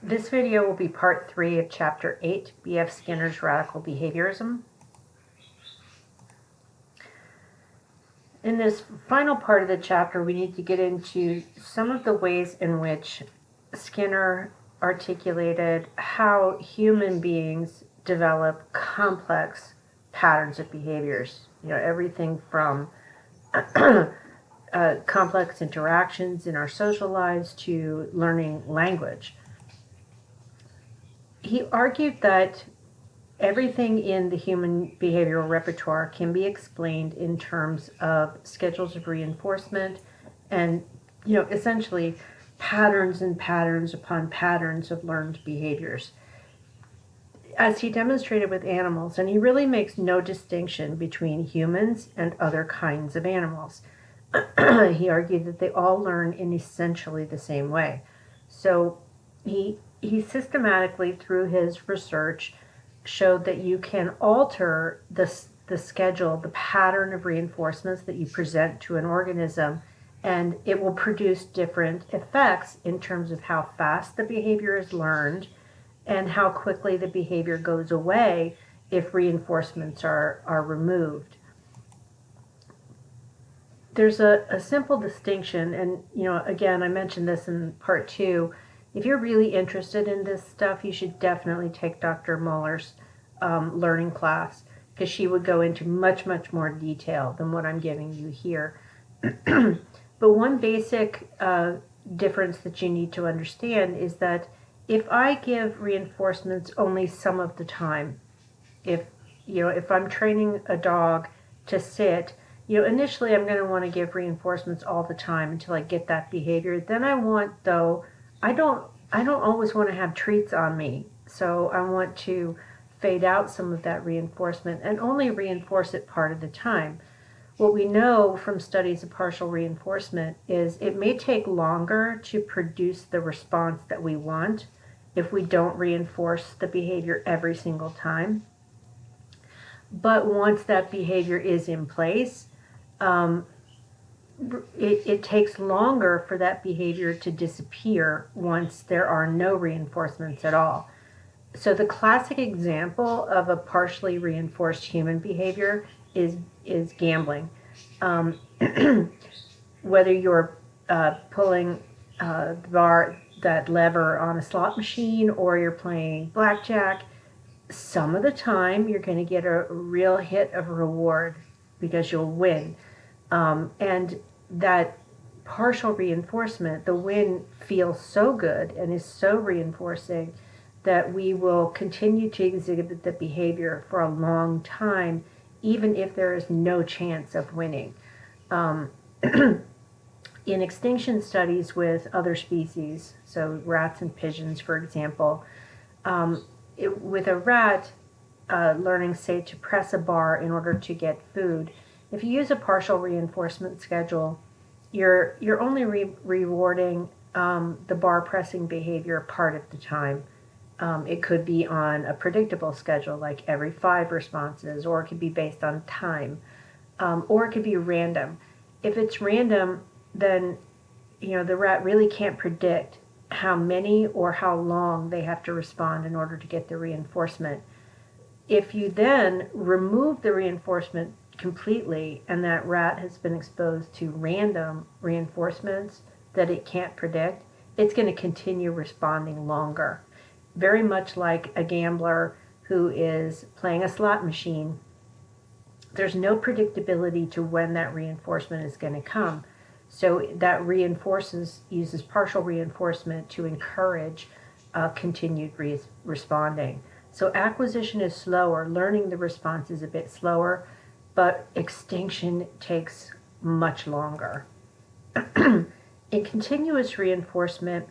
This video will be part 3 of Chapter 8, B.F. Skinner's Radical Behaviorism. In this final part of the chapter, we need to get into some of the ways in which Skinner articulated how human beings develop complex patterns of behaviors. Everything from complex interactions in our social lives to learning language. He argued that everything in the human behavioral repertoire can be explained in terms of schedules of reinforcement and, essentially patterns and patterns upon patterns of learned behaviors. As he demonstrated with animals, and he really makes no distinction between humans and other kinds of animals. He argued that they all learn in essentially the same way. So he systematically, through his research, showed that you can alter the schedule, the pattern of reinforcements that you present to an organism, and it will produce different effects in terms of how fast the behavior is learned and how quickly the behavior goes away if reinforcements are removed. There's a simple distinction, and again, I mentioned this in part 2. If you're really interested in this stuff, you should definitely take Dr. Muller's learning class, because she would go into much, much more detail than what I'm giving you here. But one basic difference that you need to understand is that if I give reinforcements only some of the time, if I'm training a dog to sit, initially I'm going to want to give reinforcements all the time until I get that behavior. Then I don't always want to have treats on me, so I want to fade out some of that reinforcement and only reinforce it part of the time. What we know from studies of partial reinforcement is it may take longer to produce the response that we want if we don't reinforce the behavior every single time. But once that behavior is in place, it takes longer for that behavior to disappear once there are no reinforcements at all. So the classic example of a partially reinforced human behavior is gambling. Whether you're pulling that lever on a slot machine or you're playing blackjack, some of the time you're going to get a real hit of reward because you'll win. And that partial reinforcement, the win feels so good and is so reinforcing that we will continue to exhibit the behavior for a long time, even if there is no chance of winning. In extinction studies with other species, so rats and pigeons, for example, with a rat learning, say, to press a bar in order to get food, if you use a partial reinforcement schedule, you're only rewarding the bar pressing behavior part of the time. It could be on a predictable schedule, like every 5 responses, or it could be based on time, or it could be random. If it's random, then the rat really can't predict how many or how long they have to respond in order to get the reinforcement. If you then remove the reinforcement completely and that rat has been exposed to random reinforcements that it can't predict, it's going to continue responding longer. Very much like a gambler who is playing a slot machine. There's no predictability to when that reinforcement is going to come. So that uses partial reinforcement to encourage continued responding. So acquisition is slower, learning the response is a bit slower, but extinction takes much longer. In continuous reinforcement,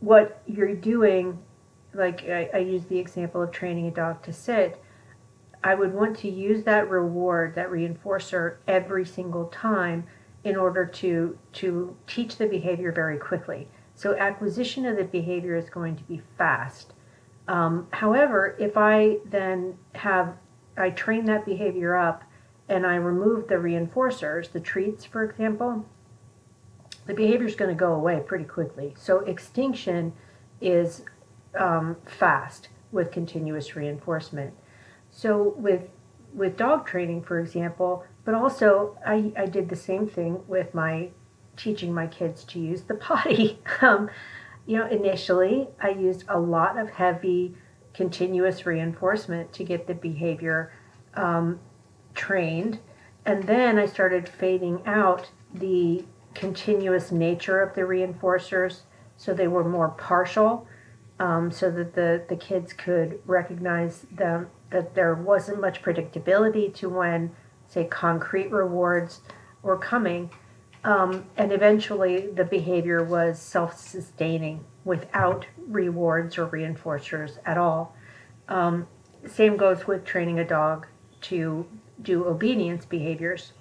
what you're doing, like I use the example of training a dog to sit, I would want to use that reward, that reinforcer, every single time in order to teach the behavior very quickly. So acquisition of the behavior is going to be fast. However, if I then I train that behavior up and I remove the reinforcers, the treats, for example, the behavior is going to go away pretty quickly. So extinction is fast with continuous reinforcement. So with dog training, for example, but also I did the same thing with my teaching my kids to use the potty. Initially I used a lot of heavy continuous reinforcement to get the behavior trained, and then I started fading out the continuous nature of the reinforcers, so they were more partial, so that the kids could recognize them, that there wasn't much predictability to when, say, concrete rewards were coming. And eventually the behavior was self-sustaining without rewards or reinforcers at all. Same goes with training a dog to do obedience behaviors.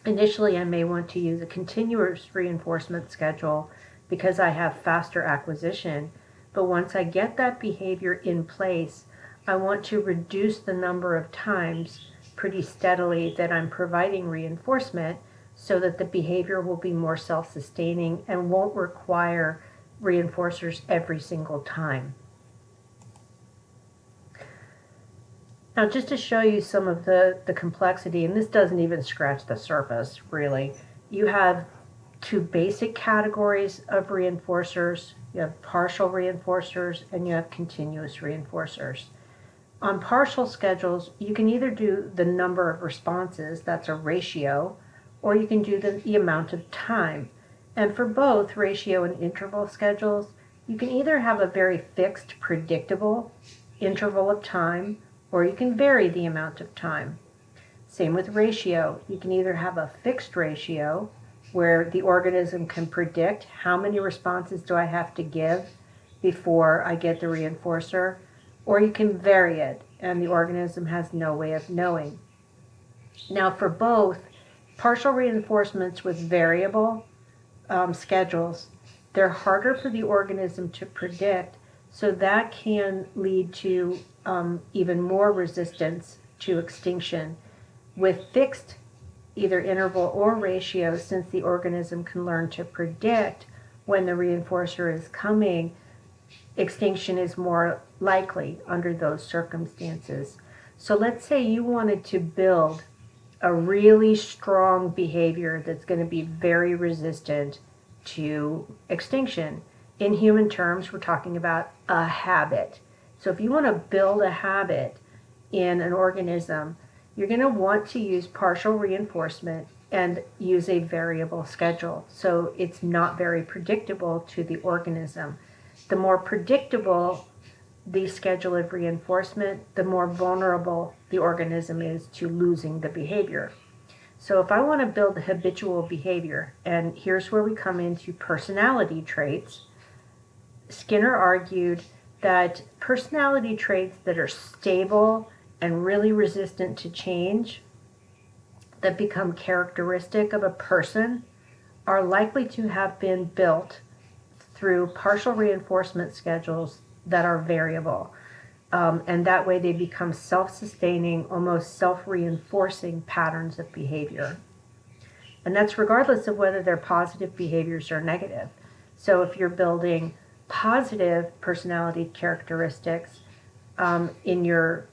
Initially, I may want to use a continuous reinforcement schedule because I have faster acquisition. But once I get that behavior in place, I want to reduce the number of times pretty steadily that I'm providing reinforcement so that the behavior will be more self-sustaining and won't require reinforcers every single time. Now, just to show you some of the complexity, and this doesn't even scratch the surface, really, you have two basic categories of reinforcers. You have partial reinforcers and you have continuous reinforcers. On partial schedules, you can either do the number of responses, that's a ratio, or you can do the amount of time. And for both ratio and interval schedules, you can either have a very fixed, predictable interval of time, or you can vary the amount of time. Same with ratio. You can either have a fixed ratio, where the organism can predict how many responses do I have to give before I get the reinforcer, or you can vary it, and the organism has no way of knowing. Now for both, partial reinforcements with variable schedules, they're harder for the organism to predict, so that can lead to even more resistance to extinction. With fixed either interval or ratio, since the organism can learn to predict when the reinforcer is coming, extinction is more likely under those circumstances. So let's say you wanted to build a really strong behavior that's going to be very resistant to extinction. In human terms, we're talking about a habit. So if you want to build a habit in an organism, you're going to want to use partial reinforcement and use a variable schedule. So it's not very predictable to the organism. The more predictable the schedule of reinforcement, the more vulnerable the organism is to losing the behavior. So if I want to build a habitual behavior, and here's where we come into personality traits, Skinner argued that personality traits that are stable and really resistant to change, that become characteristic of a person, are likely to have been built through partial reinforcement schedules that are variable. And that way they become self-sustaining, almost self-reinforcing patterns of behavior. And that's regardless of whether they're positive behaviors or negative. So if you're building positive personality characteristics in your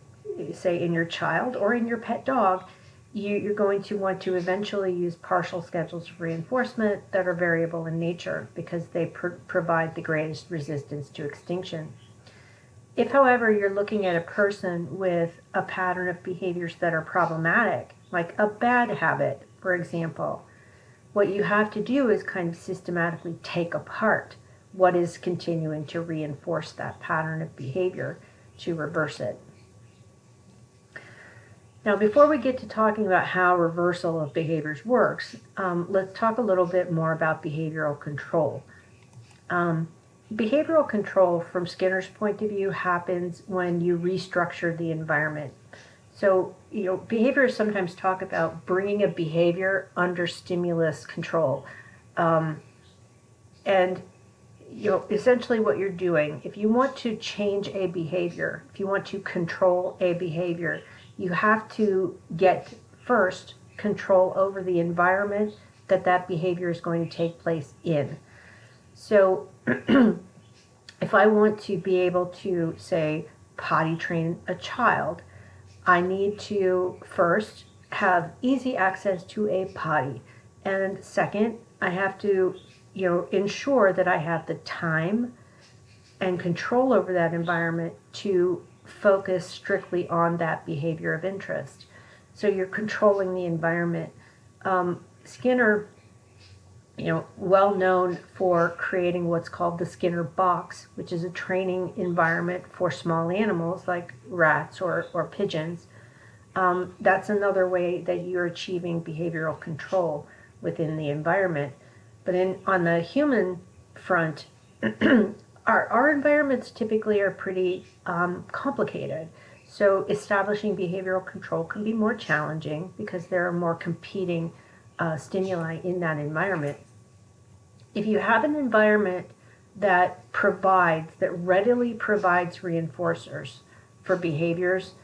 child or in your pet dog, you're going to want to eventually use partial schedules of reinforcement that are variable in nature because they provide the greatest resistance to extinction. If, however, you're looking at a person with a pattern of behaviors that are problematic, like a bad habit, for example, what you have to do is kind of systematically take apart what is continuing to reinforce that pattern of behavior to reverse it. Now, before we get to talking about how reversal of behaviors works, let's talk a little bit more about behavioral control. Behavioral control, from Skinner's point of view, happens when you restructure the environment. So, behaviorists sometimes talk about bringing a behavior under stimulus control. And essentially what you're doing, if you want to change a behavior, if you want to control a behavior, you have to get first control over the environment that behavior is going to take place in. So if I want to be able to, say, potty train a child, I need to first have easy access to a potty. And second, I have to, ensure that I have the time and control over that environment to focus strictly on that behavior of interest. So you're controlling the environment. Skinner, well known for creating what's called the Skinner box, which is a training environment for small animals like rats or pigeons. That's another way that you're achieving behavioral control within the environment. But on the human front, our environments typically are pretty complicated. So establishing behavioral control can be more challenging because there are more competing stimuli in that environment. If you have an environment that readily provides reinforcers for behaviors,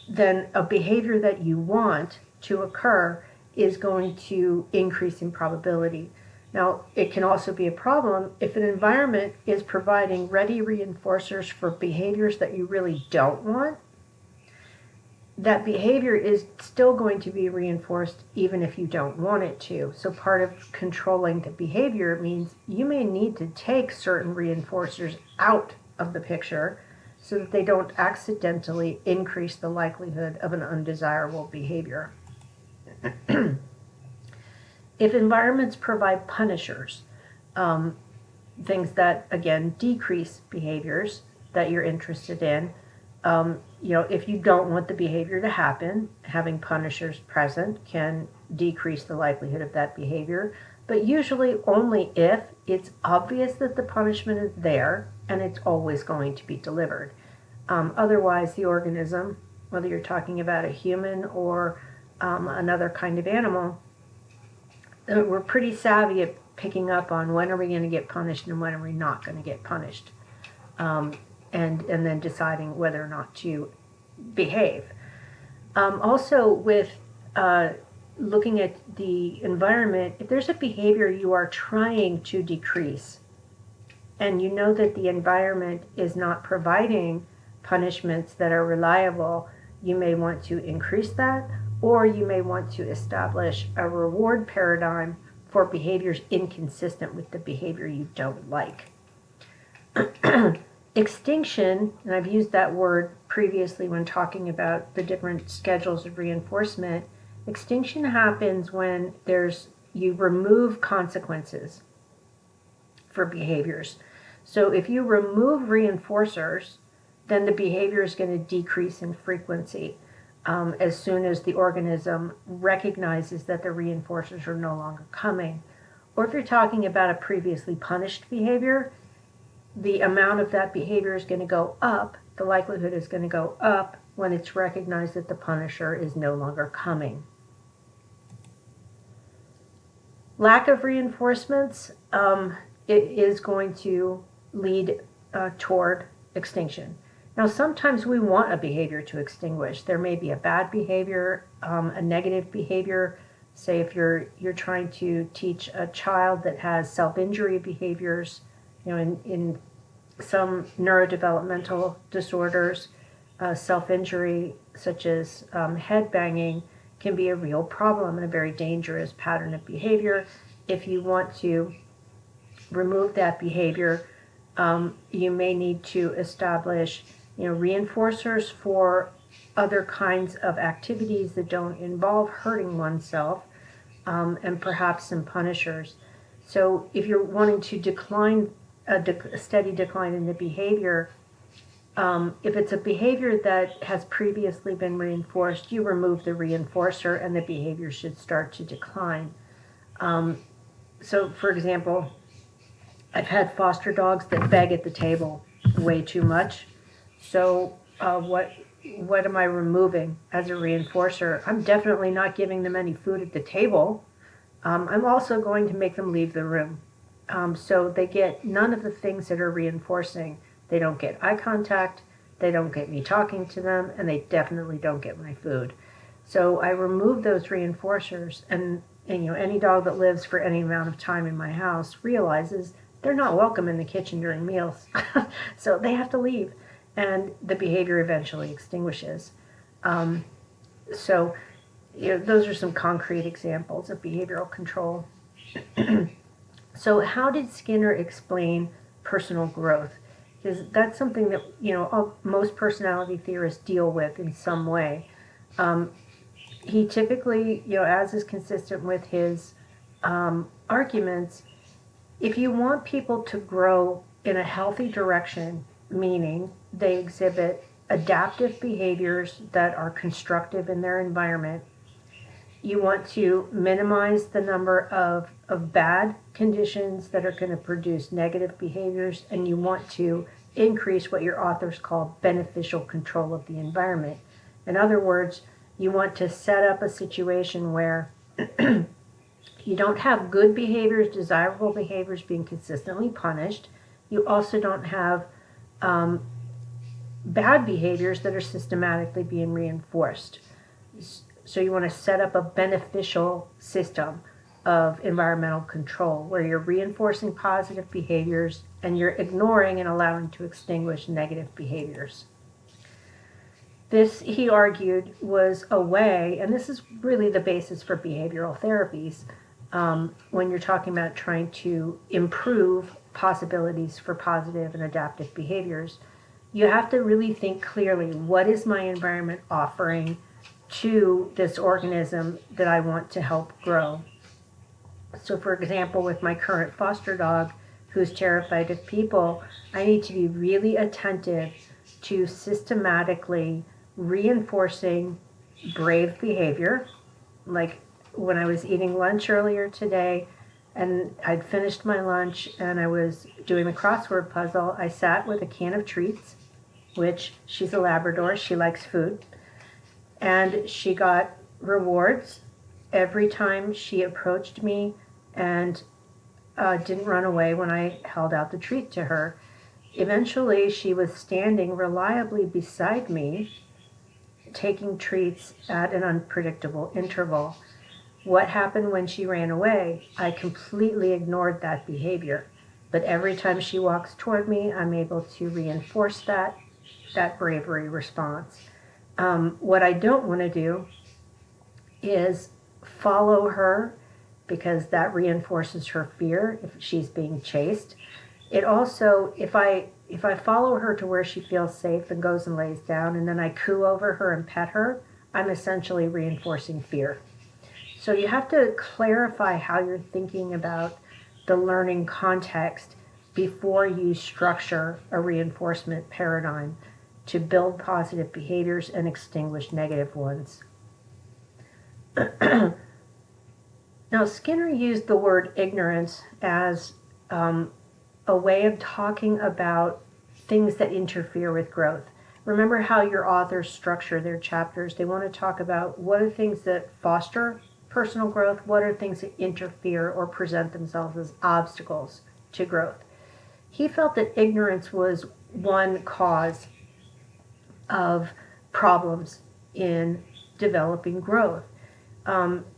then a behavior that you want to occur is going to increase in probability. Now, it can also be a problem if an environment is providing ready reinforcers for behaviors that you really don't want. That behavior is still going to be reinforced even if you don't want it to. So part of controlling the behavior means you may need to take certain reinforcers out of the picture so that they don't accidentally increase the likelihood of an undesirable behavior. If environments provide punishers, things that, again, decrease behaviors that you're interested in, if you don't want the behavior to happen, having punishers present can decrease the likelihood of that behavior, but usually only if it's obvious that the punishment is there and it's always going to be delivered. Otherwise, the organism, whether you're talking about a human or another kind of animal, we're pretty savvy at picking up on when are we going to get punished and when are we not going to get punished, and then deciding whether or not to behave. Also, with looking at the environment, if there's a behavior you are trying to decrease, and you know that the environment is not providing punishments that are reliable, you may want to increase that, or you may want to establish a reward paradigm for behaviors inconsistent with the behavior you don't like. Extinction, and I've used that word previously when talking about the different schedules of reinforcement. Extinction happens when you remove consequences for behaviors. So if you remove reinforcers, then the behavior is going to decrease in frequency as soon as the organism recognizes that the reinforcers are no longer coming. Or if you're talking about a previously punished behavior, the amount of that behavior is going to go up, the likelihood is going to go up when it's recognized that the punisher is no longer coming. Lack of reinforcements, it is going to lead toward extinction. Now, sometimes we want a behavior to extinguish. There may be a bad behavior, a negative behavior. Say if you're trying to teach a child that has self-injury behaviors, in some neurodevelopmental disorders, self-injury such as head banging can be a real problem and a very dangerous pattern of behavior. If you want to remove that behavior, you may need to establish reinforcers for other kinds of activities that don't involve hurting oneself, and perhaps some punishers. So if you're wanting to decline a steady decline in the behavior, if it's a behavior that has previously been reinforced, you remove the reinforcer and the behavior should start to decline. So for example, I've had foster dogs that beg at the table way too much. So what am I removing as a reinforcer? I'm definitely not giving them any food at the table. I'm also going to make them leave the room. So they get none of the things that are reinforcing. They don't get eye contact, they don't get me talking to them, and they definitely don't get my food. So I remove those reinforcers, and And any dog that lives for any amount of time in my house realizes they're not welcome in the kitchen during meals. So they have to leave, and the behavior eventually extinguishes. So those are some concrete examples of behavioral control. So how did Skinner explain personal growth? Because that's something that most personality theorists deal with in some way. He typically, as is consistent with his arguments, if you want people to grow in a healthy direction, meaning they exhibit adaptive behaviors that are constructive in their environment, you want to minimize the number of bad conditions that are going to produce negative behaviors, and you want to increase what your authors call beneficial control of the environment. In other words, you want to set up a situation where you don't have good behaviors, desirable behaviors being consistently punished. You also don't have bad behaviors that are systematically being reinforced. So you want to set up a beneficial system of environmental control where you're reinforcing positive behaviors and you're ignoring and allowing to extinguish negative behaviors. This, he argued, was a way, and this is really the basis for behavioral therapies, when you're talking about trying to improve possibilities for positive and adaptive behaviors. You have to really think clearly, what is my environment offering to this organism that I want to help grow? So for example, with my current foster dog, who's terrified of people, I need to be really attentive to systematically reinforcing brave behavior. Like when I was eating lunch earlier today, and I'd finished my lunch and I was doing the crossword puzzle, I sat with a can of treats, which she's a Labrador, she likes food, and she got rewards every time she approached me and didn't run away when I held out the treat to her. Eventually, she was standing reliably beside me, taking treats at an unpredictable interval. What happened when she ran away? I completely ignored that behavior. But every time she walks toward me, I'm able to reinforce that bravery response. What I don't want to do is follow her, because that reinforces her fear if she's being chased. It also, if I follow her to where she feels safe and goes and lays down, and then I coo over her and pet her, I'm essentially reinforcing fear. So you have to clarify how you're thinking about the learning context before you structure a reinforcement paradigm to build positive behaviors and extinguish negative ones. Now, Skinner used the word ignorance as a way of talking about things that interfere with growth. Remember how your authors structure their chapters. They want to talk about what are things that foster personal growth, what are things that interfere or present themselves as obstacles to growth. He felt that ignorance was one cause of problems in developing growth.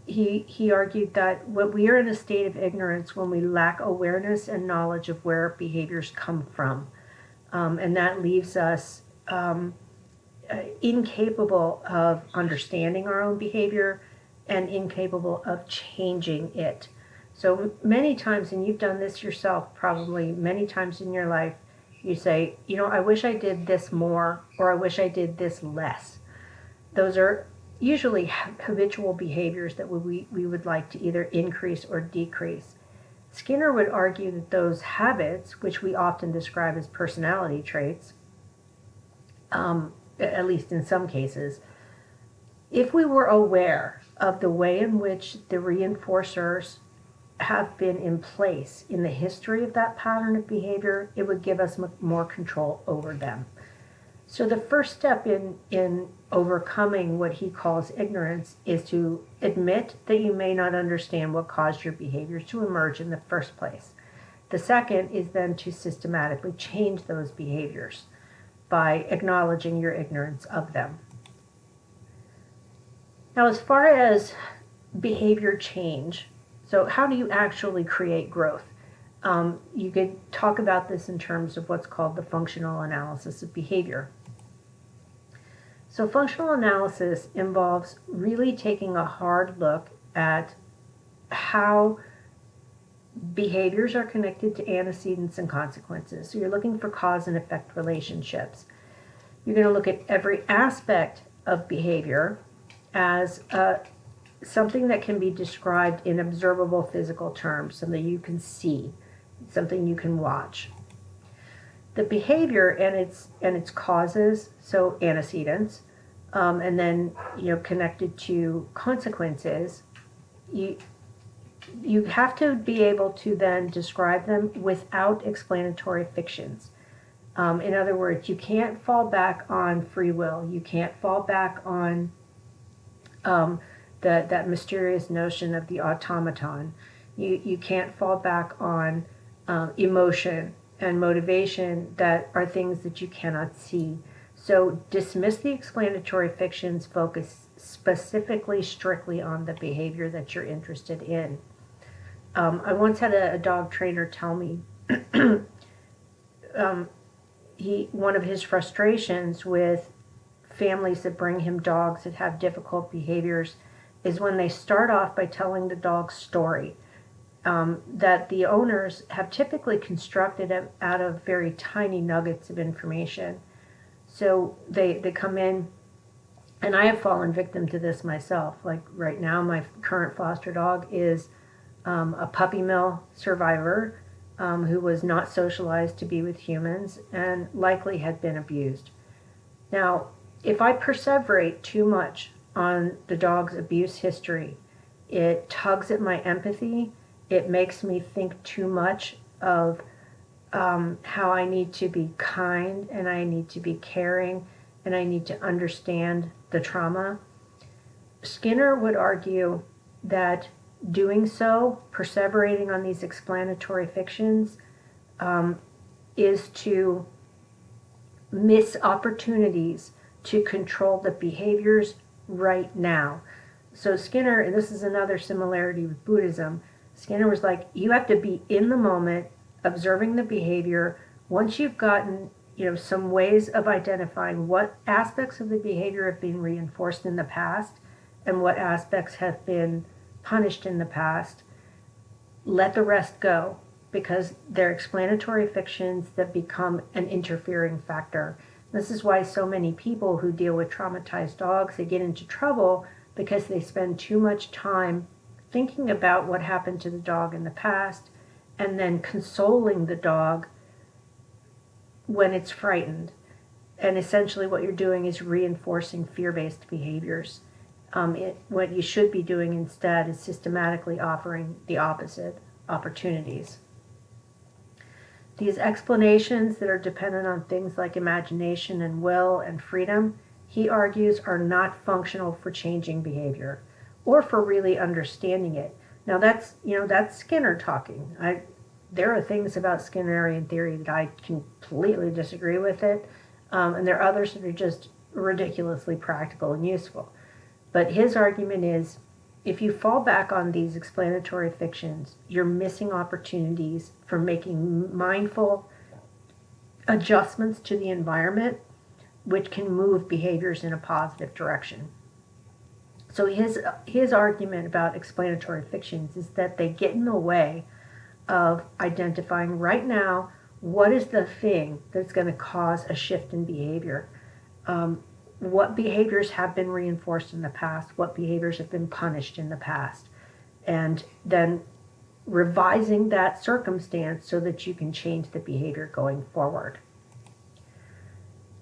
He argued that we are in a state of ignorance when we lack awareness and knowledge of where behaviors come from. And that leaves us incapable of understanding our own behavior and incapable of changing it. So many times, and you've done this yourself probably many times in your life, you say, I wish I did this more, or I wish I did this less. Those are usually habitual behaviors that we would like to either increase or decrease. Skinner would argue that those habits, which we often describe as personality traits, at least in some cases, if we were aware of the way in which the reinforcers have been in place in the history of that pattern of behavior, it would give us more control over them. So the first step in overcoming what he calls ignorance is to admit that you may not understand what caused your behaviors to emerge in the first place. The second is then to systematically change those behaviors by acknowledging your ignorance of them. Now, as far as behavior change. So how do you actually create growth? You could talk about this in terms of what's called the functional analysis of behavior. So functional analysis involves really taking a hard look at how behaviors are connected to antecedents and consequences. So you're looking for cause and effect relationships. You're going to look at every aspect of behavior as something that can be described in observable physical terms, something you can see, something you can watch. The behavior and its causes, so antecedents, and then connected to consequences, you have to be able to then describe them without explanatory fictions. In other words, you can't fall back on free will. You can't fall back on that mysterious notion of the automaton. You can't fall back on emotion and motivation that are things that you cannot see. So dismiss the explanatory fictions, focus specifically, strictly on the behavior that you're interested in. I once had a dog trainer tell me one of his frustrations with families that bring him dogs that have difficult behaviors is when they start off by telling the dog's story that the owners have typically constructed out of very tiny nuggets of information. So they come in, and I have fallen victim to this myself. Like right now, my current foster dog is a puppy mill survivor who was not socialized to be with humans and likely had been abused. Now, if I perseverate too much on the dog's abuse history, it tugs at my empathy. It makes me think too much of how I need to be kind and I need to be caring and I need to understand the trauma. Skinner would argue that doing so, perseverating on these explanatory fictions, is to miss opportunities to control the behaviors right now. So Skinner, and this is another similarity with Buddhism, Skinner was like, you have to be in the moment, observing the behavior. Once you've gotten some ways of identifying what aspects of the behavior have been reinforced in the past and what aspects have been punished in the past, let the rest go, because they're explanatory fictions that become an interfering factor. This is why so many people who deal with traumatized dogs, they get into trouble because they spend too much time thinking about what happened to the dog in the past and then consoling the dog when it's frightened. And essentially what you're doing is reinforcing fear-based behaviors. What you should be doing instead is systematically offering the opposite opportunities. These explanations that are dependent on things like imagination and will and freedom, he argues, are not functional for changing behavior or for really understanding it. Now that's Skinner talking. There are things about Skinnerian theory that I completely disagree with it, and there are others that are just ridiculously practical and useful. But his argument is, if you fall back on these explanatory fictions, you're missing opportunities for making mindful adjustments to the environment, which can move behaviors in a positive direction. So his argument about explanatory fictions is that they get in the way of identifying right now what is the thing that's going to cause a shift in behavior. What behaviors have been reinforced in the past, what behaviors have been punished in the past, and then revising that circumstance so that you can change the behavior going forward.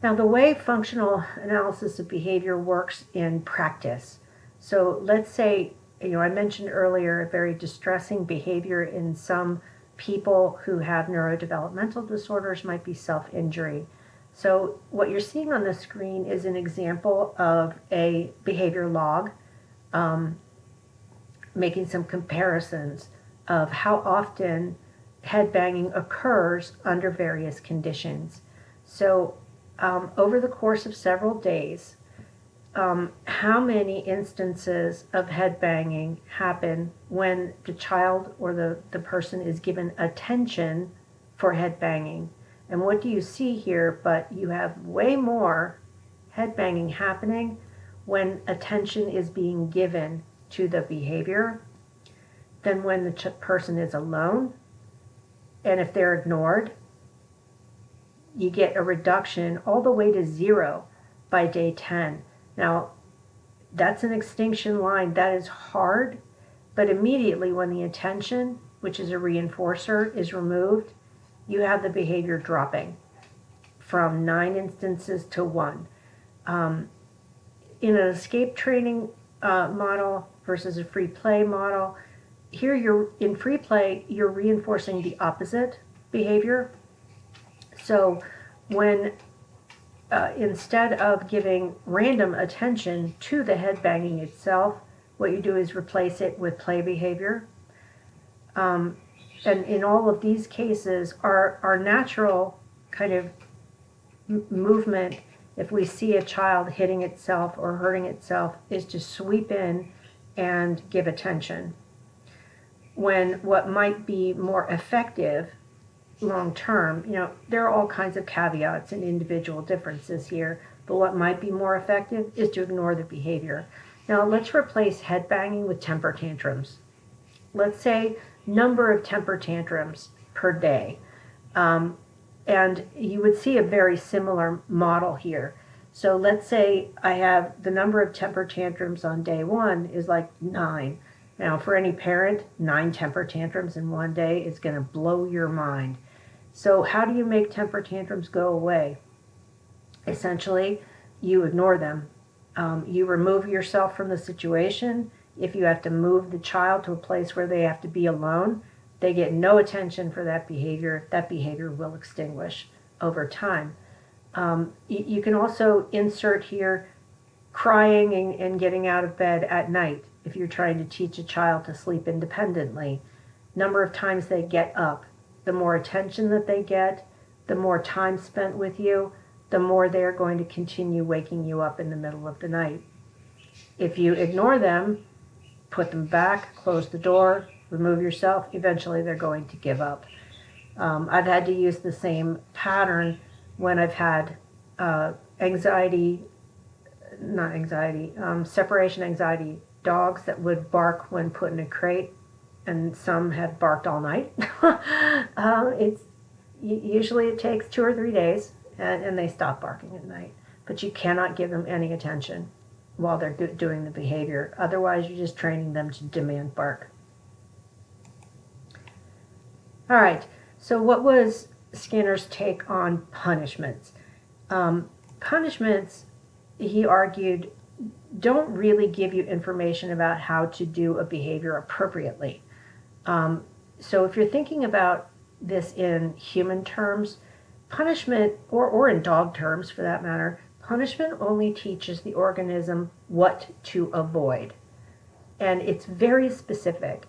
Now, the way functional analysis of behavior works in practice. So let's say, I mentioned earlier a very distressing behavior in some people who have neurodevelopmental disorders might be self-injury. So what you're seeing on the screen is an example of a behavior log, making some comparisons of how often headbanging occurs under various conditions. So over the course of several days, how many instances of headbanging happen when the child or the person is given attention for headbanging. And what do you see here? But you have way more headbanging happening when attention is being given to the behavior than when the person is alone. And if they're ignored, you get a reduction all the way to 0 by day 10. Now, that's an extinction line. That is hard, but immediately when the attention, which is a reinforcer, is removed, you have the behavior dropping from 9 instances to 1. In an escape training model versus a free play model, here in free play, you're reinforcing the opposite behavior. So when instead of giving random attention to the headbanging itself, what you do is replace it with play behavior. And in all of these cases, our natural kind of movement, if we see a child hitting itself or hurting itself, is to sweep in and give attention. When what might be more effective long term, there are all kinds of caveats and individual differences here, but what might be more effective is to ignore the behavior. Now let's replace headbanging with temper tantrums. Let's say number of temper tantrums per day. And you would see a very similar model here. So let's say I have the number of temper tantrums on day 1 is like 9. Now for any parent, 9 temper tantrums in one day is going to blow your mind. So how do you make temper tantrums go away? Essentially, you ignore them. You remove yourself from the situation. If you have to move the child to a place where they have to be alone, they get no attention for that behavior. That behavior will extinguish over time. You can also insert here crying and getting out of bed at night if you're trying to teach a child to sleep independently. Number of times they get up. The more attention that they get, the more time spent with you, the more they're going to continue waking you up in the middle of the night. If you ignore them, put them back, close the door, remove yourself, eventually they're going to give up. I've had to use the same pattern when I've had separation anxiety dogs that would bark when put in a crate, and some have barked all night. Usually it takes 2 or 3 days, and they stop barking at night. But you cannot give them any attention while they're doing the behavior. Otherwise, you're just training them to demand bark. All right, so what was Skinner's take on punishments? Punishments, he argued, don't really give you information about how to do a behavior appropriately. So if you're thinking about this in human terms, punishment, or in dog terms for that matter, punishment only teaches the organism what to avoid. And it's very specific.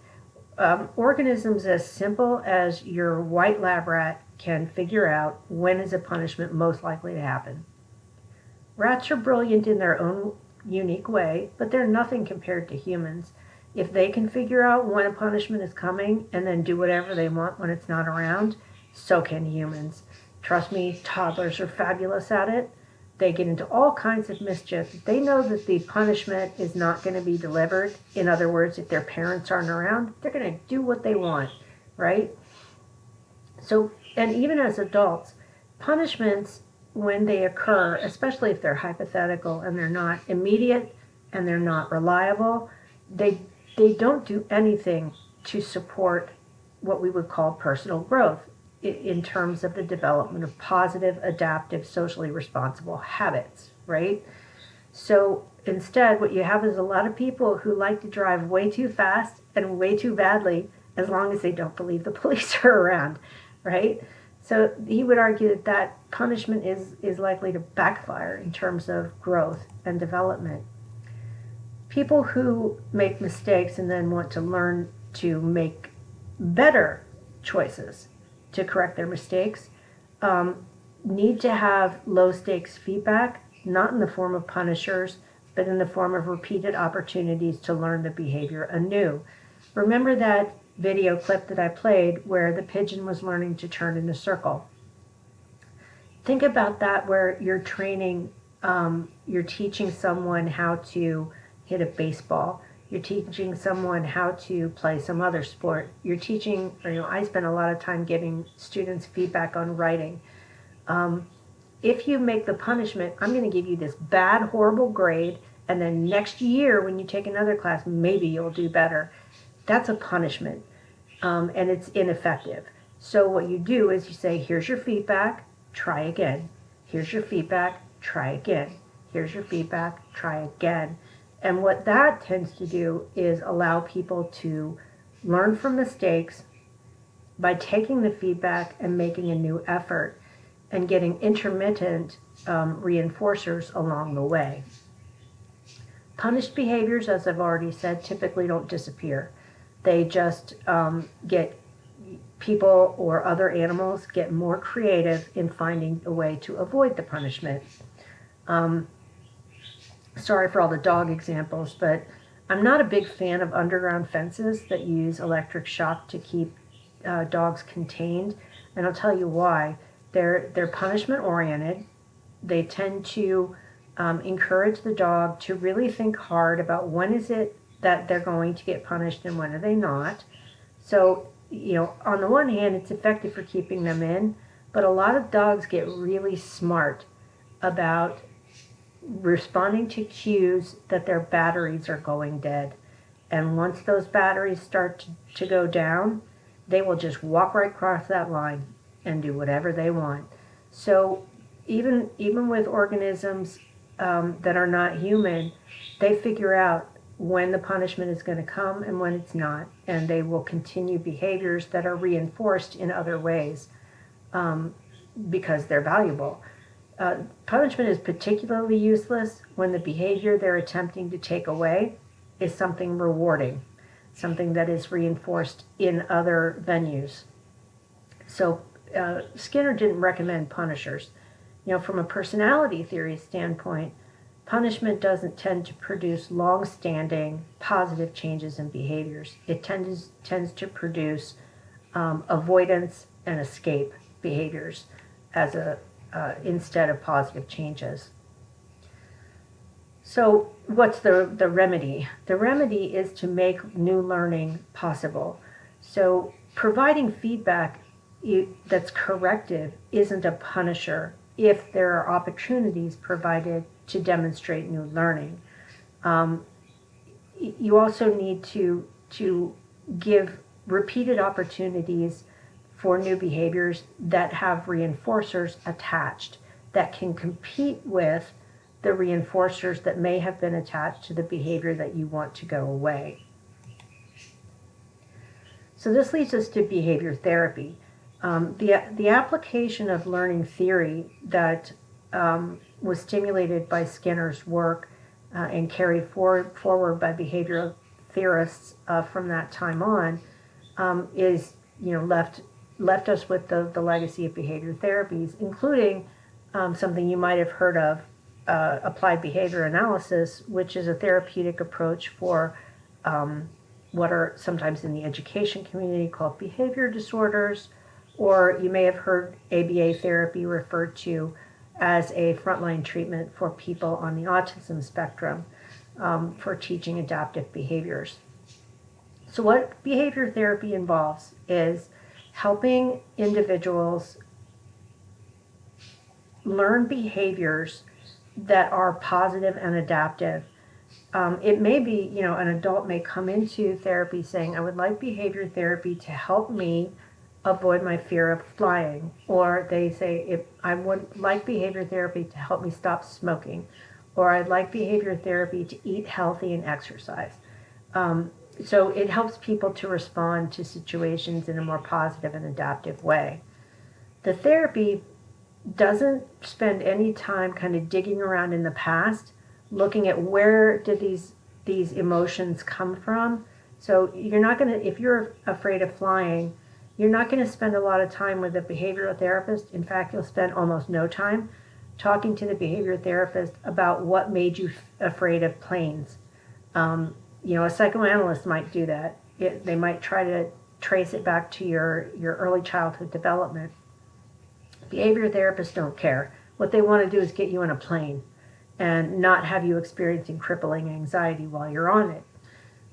Organisms as simple as your white lab rat can figure out when is a punishment most likely to happen. Rats are brilliant in their own unique way, but they're nothing compared to humans. If they can figure out when a punishment is coming and then do whatever they want when it's not around, so can humans. Trust me, toddlers are fabulous at it. They get into all kinds of mischief. They know that the punishment is not going to be delivered. In other words, if their parents aren't around, they're going to do what they want, right? So, and even as adults, punishments, when they occur, especially if they're hypothetical and they're not immediate and they're not reliable, they don't do anything to support what we would call personal growth in terms of the development of positive, adaptive, socially responsible habits, right? So instead, what you have is a lot of people who like to drive way too fast and way too badly as long as they don't believe the police are around, right? So he would argue that that punishment is likely to backfire in terms of growth and development. People who make mistakes and then want to learn to make better choices to correct their mistakes need to have low stakes feedback, not in the form of punishers, but in the form of repeated opportunities to learn the behavior anew. Remember that video clip that I played where the pigeon was learning to turn in a circle? Think about that where you're training, you're teaching someone how to hit a baseball. You're teaching someone how to play some other sport. You're teaching, I spend a lot of time giving students feedback on writing. If you make the punishment, I'm going to give you this bad, horrible grade, and then next year when you take another class, maybe you'll do better. That's a punishment, and it's ineffective. So what you do is you say, here's your feedback, try again. Here's your feedback, try again. Here's your feedback, try again. And what that tends to do is allow people to learn from mistakes by taking the feedback and making a new effort and getting intermittent reinforcers along the way. Punished behaviors, as I've already said, typically don't disappear. They just get people or other animals get more creative in finding a way to avoid the punishment. Sorry for all the dog examples, but I'm not a big fan of underground fences that use electric shock to keep dogs contained, and I'll tell you why. They're punishment oriented. They tend to encourage the dog to really think hard about when is it that they're going to get punished and when are they not. So, on the one hand, it's effective for keeping them in, but a lot of dogs get really smart about responding to cues that their batteries are going dead. And once those batteries start to go down, they will just walk right across that line and do whatever they want. So even with organisms that are not human, they figure out when the punishment is going to come and when it's not, and they will continue behaviors that are reinforced in other ways because they're valuable. Punishment is particularly useless when the behavior they're attempting to take away is something rewarding, something that is reinforced in other venues. So Skinner didn't recommend punishers. From a personality theory standpoint, punishment doesn't tend to produce long-standing positive changes in behaviors. It tends to produce avoidance and escape behaviors as instead of positive changes. So what's the remedy? The remedy is to make new learning possible. So providing feedback that's corrective isn't a punisher if there are opportunities provided to demonstrate new learning. You also need to give repeated opportunities for new behaviors that have reinforcers attached that can compete with the reinforcers that may have been attached to the behavior that you want to go away. So this leads us to behavior therapy. The application of learning theory that was stimulated by Skinner's work and carried forward by behavioral theorists from that time on is left us with the legacy of behavior therapies, including something you might have heard of, applied behavior analysis, which is a therapeutic approach for what are sometimes in the education community called behavior disorders, or you may have heard ABA therapy referred to as a frontline treatment for people on the autism spectrum for teaching adaptive behaviors. So what behavior therapy involves is helping individuals learn behaviors that are positive and adaptive. It may be, an adult may come into therapy saying, I would like behavior therapy to help me avoid my fear of flying. Or they say, I would like behavior therapy to help me stop smoking. Or I'd like behavior therapy to eat healthy and exercise. So it helps people to respond to situations in a more positive and adaptive way. The therapy doesn't spend any time kind of digging around in the past, looking at where did these emotions come from. So you're not going to, if you're afraid of flying, you're not going to spend a lot of time with a behavioral therapist. In fact, you'll spend almost no time talking to the behavior therapist about what made you afraid of planes. A psychoanalyst might do that. They might try to trace it back to your early childhood development. Behavior therapists don't care. What they want to do is get you in a plane and not have you experiencing crippling anxiety while you're on it.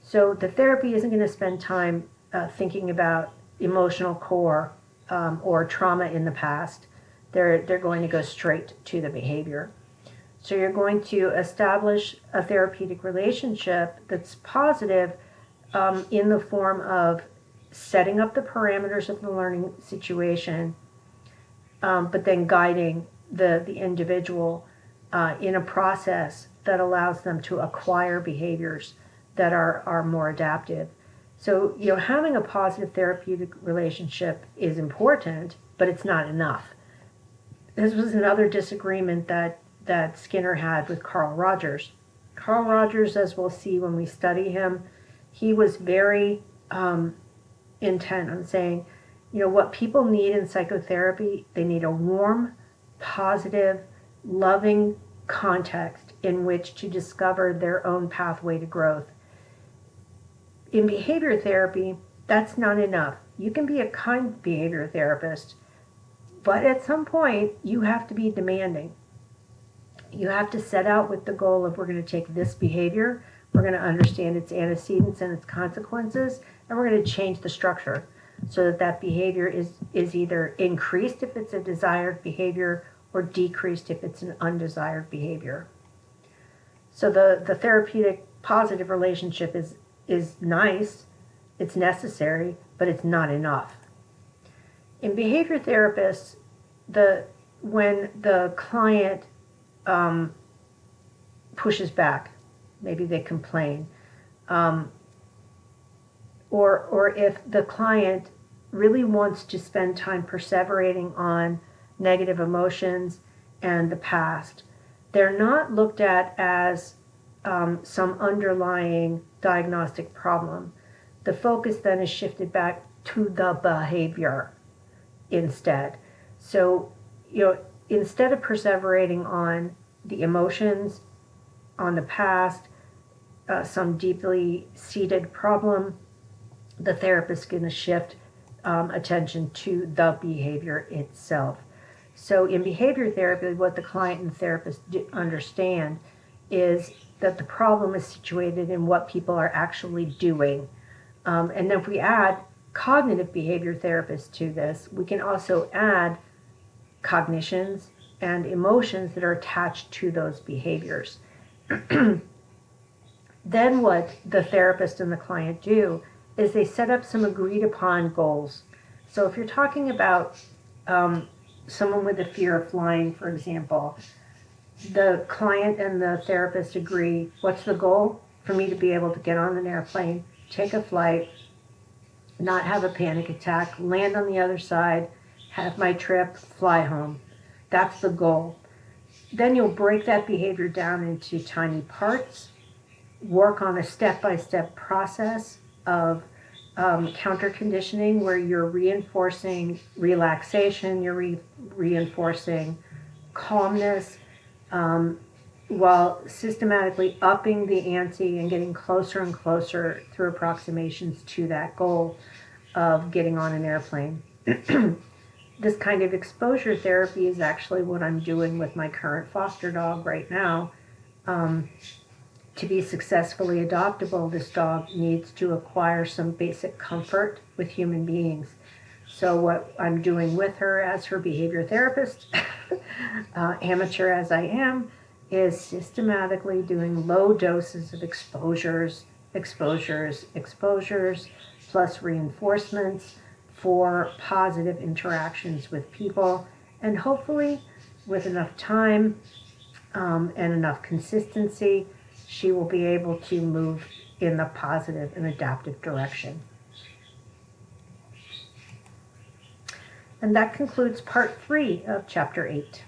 So the therapy isn't going to spend time thinking about emotional core or trauma in the past. They're going to go straight to the behavior. So you're going to establish a therapeutic relationship that's positive in the form of setting up the parameters of the learning situation, but then guiding the individual in a process that allows them to acquire behaviors that are more adaptive. So, having a positive therapeutic relationship is important, but it's not enough. This was another disagreement that Skinner had with Carl Rogers. Carl Rogers, as we'll see when we study him, he was very intent on saying, what people need in psychotherapy, they need a warm, positive, loving context in which to discover their own pathway to growth. In behavior therapy, that's not enough. You can be a kind behavior therapist, but at some point, you have to be demanding. You have to set out with the goal of, we're going to take this behavior, we're going to understand its antecedents and its consequences, and we're going to change the structure so that behavior is either increased if it's a desired behavior or decreased if it's an undesired behavior. So the therapeutic positive relationship is nice, it's necessary, but it's not enough. In behavior therapists, when the client pushes back, maybe they complain, or if the client really wants to spend time perseverating on negative emotions and the past, they're not looked at as some underlying diagnostic problem. The focus then is shifted back to the behavior instead. So, instead of perseverating on the emotions, on the past, some deeply seated problem, the therapist is going to shift attention to the behavior itself. So in behavior therapy, what the client and therapist understand is that the problem is situated in what people are actually doing. And then if we add cognitive behavior therapists to this, we can also add cognitions and emotions that are attached to those behaviors. Then what the therapist and the client do is they set up some agreed upon goals. So if you're talking about someone with a fear of flying, for example, the client and the therapist agree, what's the goal? For me to be able to get on an airplane, take a flight, not have a panic attack, land on the other side, have my trip, fly home. That's the goal. Then you'll break that behavior down into tiny parts, work on a step-by-step process of counter-conditioning where you're reinforcing relaxation, you're reinforcing calmness, while systematically upping the ante and getting closer and closer through approximations to that goal of getting on an airplane. This kind of exposure therapy is actually what I'm doing with my current foster dog right now. To be successfully adoptable, this dog needs to acquire some basic comfort with human beings. So what I'm doing with her as her behavior therapist, amateur as I am, is systematically doing low doses of exposures, plus reinforcements for positive interactions with people. And hopefully, with enough time and enough consistency, she will be able to move in the positive and adaptive direction. And that concludes part 3 of chapter 8.